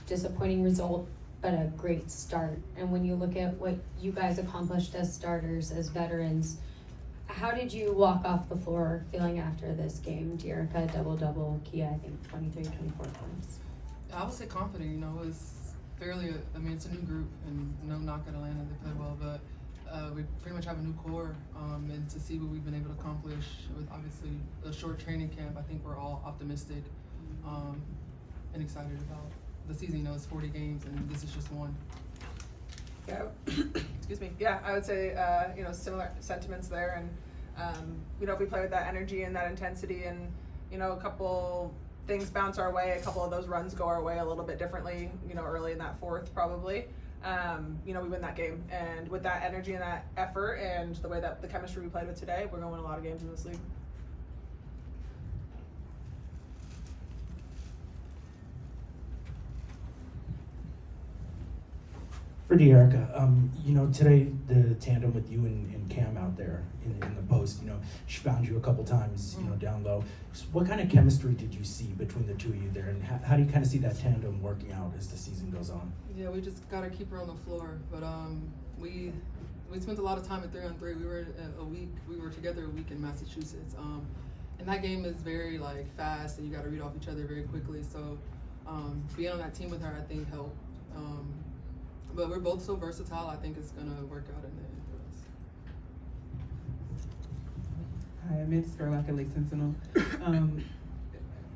Disappointing result, but a great start. And when you look at what you guys accomplished as starters, as veterans, how did you walk off the floor feeling after this game? Dearica, double-double, Kia, I think 23, 24 points. I would say confident, it was fairly, it's a new group, and no knock at Atlanta, they played well, but we pretty much have a new core, and to see what we've been able to accomplish with obviously a short training camp, I think we're all optimistic and excited about the season. It's 40 games, and this is just one. Yeah, excuse me. Yeah, I would say, similar sentiments there. And, if we play with that energy and that intensity and, a couple things bounce our way, a couple of those runs go our way a little bit differently, early in that fourth probably, we win that game. And with that energy and that effort and the way that the chemistry we played with today, we're going to win a lot of games in this league. For Dearica, today the tandem with you and Cam out there in the post, she found you a couple times, down low. So what kind of chemistry did you see between the two of you there, and how do you kind of see that tandem working out as the season goes on? Yeah, we just gotta keep her on the floor, but we spent a lot of time at 3-on-3. We were together a week in Massachusetts, and that game is very fast, and you gotta read off each other very quickly. So being on that team with her, I think helped. But we're both so versatile, I think it's going to work out in the end for us. Hi, I'm Miss Spurlock at Lake Sentinel.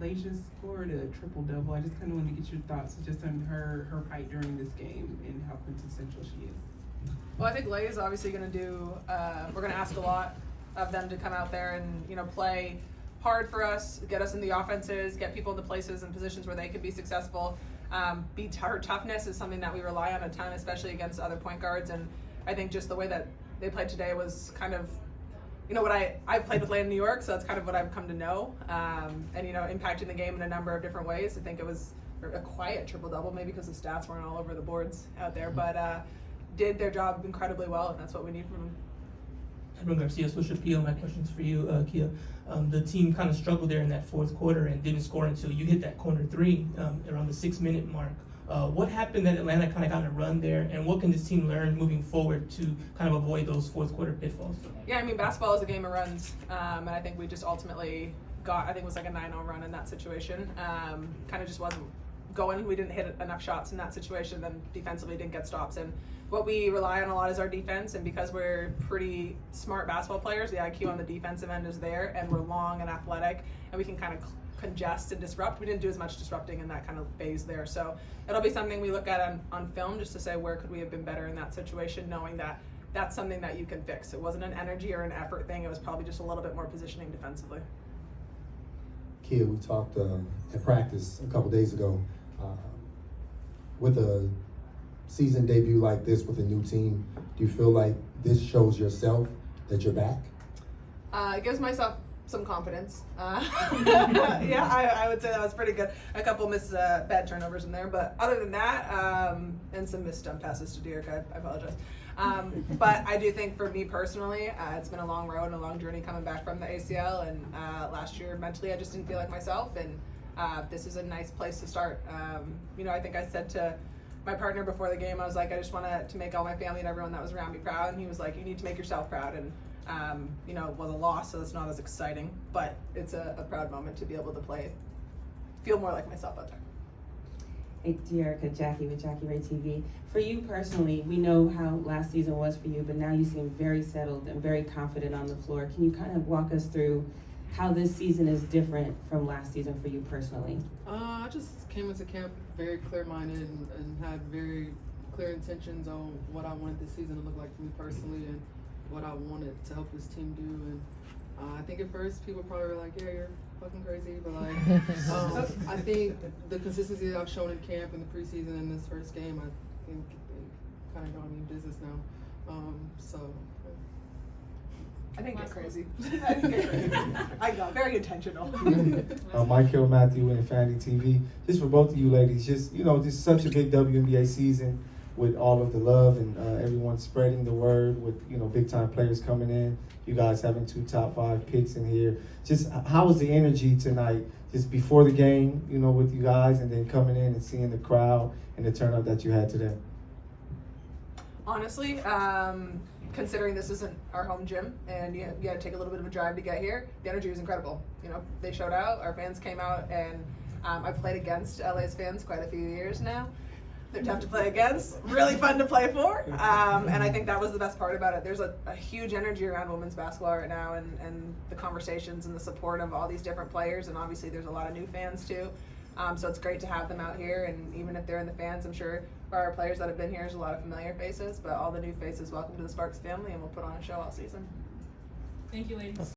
Laisha scored a triple-double. I just kind of want to get your thoughts just on her fight during this game and how quintessential she is. Well, I think Lay is obviously going to do, we're going to ask a lot of them to come out there and, play hard for us, get us in the offenses, get people into places and positions where they can be successful. Her toughness is something that we rely on a ton, especially against other point guards. And I think just the way that they played today was kind of, what I've played with Lay in New York, so that's kind of what I've come to know. And, impacting the game in a number of different ways. I think it was a quiet triple-double, maybe because the stats weren't all over the boards out there, but did their job incredibly well, and that's what we need from them. Edwin Garcia, Social Appeal. My question's for you, Kia. The team kind of struggled there in that fourth quarter and didn't score until you hit that corner three around the 6-minute mark. What happened that Atlanta kind of got a run there, and what can this team learn moving forward to kind of avoid those fourth quarter pitfalls? Yeah, basketball is a game of runs, and I think we just ultimately got, I think it was like a 9-0 run in that situation. Kind of just wasn't going. We didn't hit enough shots in that situation, then defensively didn't get stops. And what we rely on a lot is our defense, and because we're pretty smart basketball players, the IQ on the defensive end is there, and we're long and athletic, and we can kind of congest and disrupt. We didn't do as much disrupting in that kind of phase there. So it'll be something we look at on film just to say where could we have been better in that situation, knowing that that's something that you can fix. It wasn't an energy or an effort thing. It was probably just a little bit more positioning defensively. Kia, we talked at practice a couple days ago. With a season debut like this with a new team, do you feel like this shows yourself that you're back? It gives myself some confidence. Yeah, I would say that was pretty good. A couple bad turnovers in there, but other than that, and some missed dump passes to Dearica, I apologize. But I do think for me personally, it's been a long road and a long journey coming back from the ACL, and last year mentally I just didn't feel like myself, and this is a nice place to start. I think I said to my partner before the game, I was like, I just want to make all my family and everyone that was around me proud, and he was like, you need to make yourself proud. And it was a loss, so it's not as exciting, but it's a proud moment to be able to feel more like myself out there. Hey, Dearica, Jackie with Jackie Ray TV. For you personally, we know how last season was for you, but now you seem very settled and very confident on the floor. Can you kind of walk us through how this season is different from last season for you personally? I just came into camp very clear-minded and had very clear intentions on what I wanted this season to look like for me personally and what I wanted to help this team do. And I think at first people probably were like, yeah, you're fucking crazy, but I think the consistency that I've shown in camp in the preseason and this first game, I think it kind of got me in business now. I didn't get crazy. I got very intentional. Michael Matthew and Fanny TV. Just for both of you ladies, just such a big WNBA season with all of the love and everyone spreading the word with big time players coming in. You guys having 2 top 5 picks in here. Just how was the energy tonight? just before the game, you know, with you guys, and then coming in and seeing the crowd and the turnout that you had today? Honestly, considering this isn't our home gym and you had to take a little bit of a drive to get here, the energy was incredible. You know, they showed out, our fans came out, and I've played against LA's fans quite a few years now. They're tough to play against, really fun to play for, and I think that was the best part about it. There's a huge energy around women's basketball right now, and the conversations and the support of all these different players, and obviously there's a lot of new fans too. So it's great to have them out here, and even if they're in the fans, I'm sure for our players that have been here, there's a lot of familiar faces, but all the new faces, welcome to the Sparks family, and we'll put on a show all season. Thank you, ladies.